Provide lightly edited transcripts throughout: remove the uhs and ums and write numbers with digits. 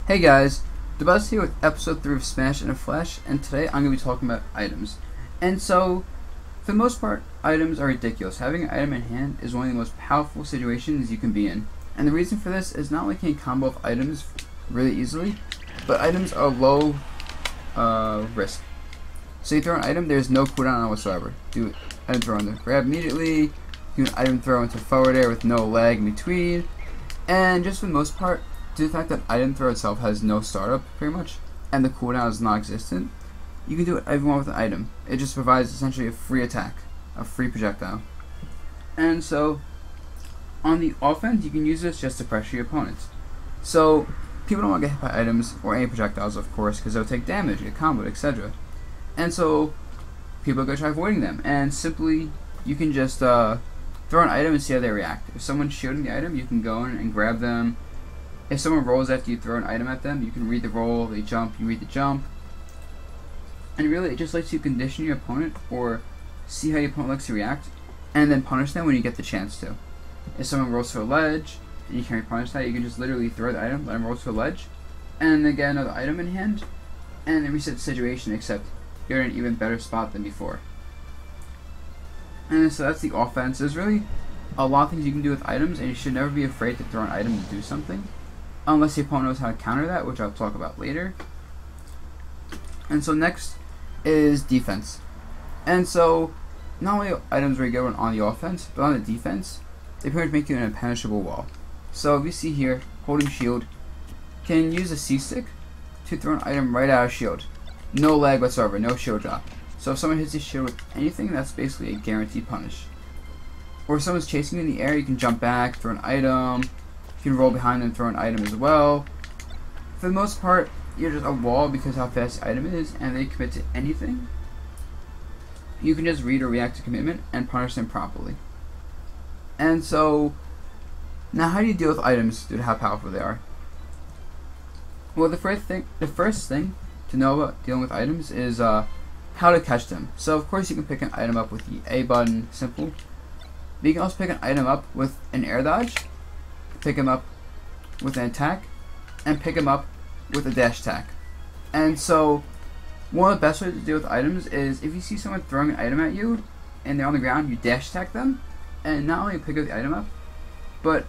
Hey guys, Dabuz here with episode 3 of Smash in a Flash, and today I'm going to be talking about items. And so, for the most part, items are ridiculous. Having an item in hand is one of the most powerful situations you can be in. And the reason for this is not only can you combo with items really easily, but items are low risk. So you throw an item, there's no cooldown on it whatsoever. Do item throw into grab immediately, do an item throw into forward air with no lag in between, and just for the most part, due to the fact that item throw itself has no startup, pretty much, and the cooldown is non-existent, you can do whatever you want with an item. It just provides essentially a free attack, a free projectile. And so, on the offense, you can use this just to pressure your opponents. So, people don't want to get hit by items, or any projectiles, of course, because they'll take damage, get comboed, etc. And so, people are going to try avoiding them, and simply, you can just throw an item and see how they react. If someone's shielding the item, you can go in and grab them. If someone rolls after you throw an item at them, you can read the roll, they jump, you read the jump. And really, it just lets you condition your opponent or see how your opponent likes to react, and then punish them when you get the chance to. If someone rolls to a ledge, and you can't punish that, you can just literally throw the item, let them roll to a ledge, and then get another item in hand, and then reset the situation, except you're in an even better spot than before. And so that's the offense. There's really a lot of things you can do with items, and you should never be afraid to throw an item to do something, unless the opponent knows how to counter that, which I'll talk about later. And so next is defense. And so, not only items are good on the offense, but on the defense, they pretty much make you an impenetrable wall. So if you see here, holding shield, can use a C-stick to throw an item right out of shield. No lag whatsoever, no shield drop. So if someone hits the shield with anything, that's basically a guaranteed punish. Or if someone's chasing you in the air, you can jump back, throw an item. You can roll behind and throw an item as well. For the most part, you're just a wall because how fast the item is, and they commit to anything. You can just read or react to commitment and punish them properly. And so, now how do you deal with items due to how powerful they are? Well, the first thing to know about dealing with items is how to catch them. So of course you can pick an item up with the A button, simple. But you can also pick an item up with an air dodge, pick him up with an attack, and pick him up with a dash attack. And so, one of the best ways to deal with items is if you see someone throwing an item at you, and they're on the ground, you dash attack them, and not only pick up the item up, but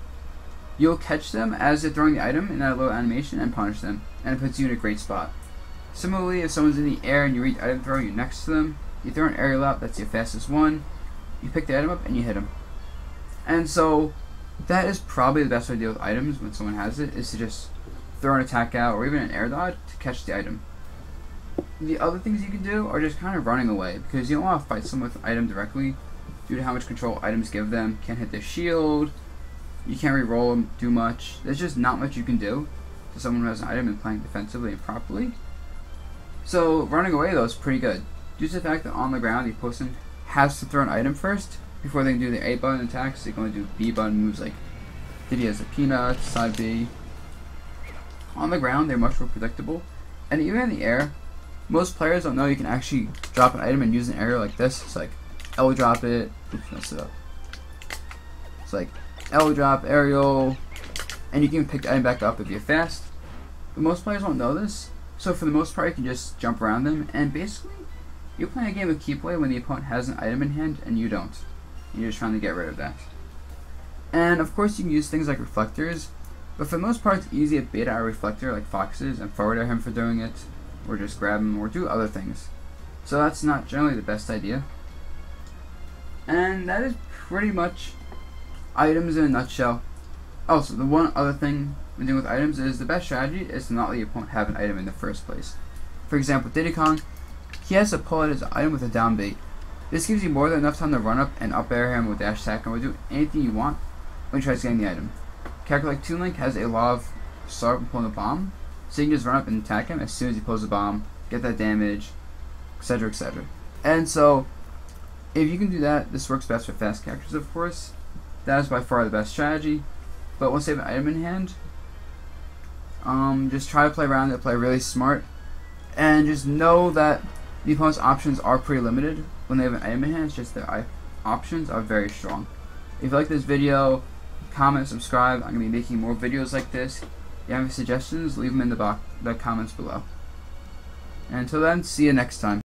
you'll catch them as they're throwing the item in that low animation and punish them, and it puts you in a great spot. Similarly, if someone's in the air and you read the item throw, you're next to them, you throw an aerial out, that's your fastest one, you pick the item up and you hit them. And so, that is probably the best way to deal with items when someone has it, is to just throw an attack out or even an air dodge to catch the item. The other things you can do are just kind of running away, because you don't want to fight someone with an item directly due to how much control items give them. Can't hit their shield, you can't re-roll them too much. There's just not much you can do to someone who has an item and playing defensively and properly. So running away though is pretty good. Due to the fact that on the ground the person has to throw an item first before they can do their A button attacks. They can only do B button moves like Diddy has a peanut, side B. On the ground, they're much more predictable. And even in the air, most players don't know you can actually drop an item and use an aerial like this. It's like L drop it. Oops, messed it up. It's like L drop, aerial, and you can pick the item back up if you're fast. But most players don't know this, so for the most part, you can just jump around them. And basically, you're playing a game of keep away when the opponent has an item in hand and you don't. You're just trying to get rid of that. And of course you can use things like reflectors, but for the most part it's easy to bait out a reflector like foxes and forward air him for doing it, or just grab him or do other things. So that's not generally the best idea. And that is pretty much items in a nutshell. Also, the one other thing when dealing with items is the best strategy is to not let your opponent have an item in the first place. For example, Diddy Kong, he has to pull out his item with a down bait. This gives you more than enough time to run up and up air him with dash attack, and will do anything you want when he tries getting the item. Character like Toon Link has a lot of start when pulling a bomb, so you can just run up and attack him as soon as he pulls a bomb, get that damage, etc, etc. And so, if you can do that, this works best for fast characters of course. That is by far the best strategy. But once they have an item in hand, just try to play around it, play really smart, and just know that the opponent's options are pretty limited. When they have an item in hand, it's just their options are very strong. If you like this video, comment, subscribe. I'm going to be making more videos like this. If you have any suggestions, leave them in the comments below. And until then, see you next time.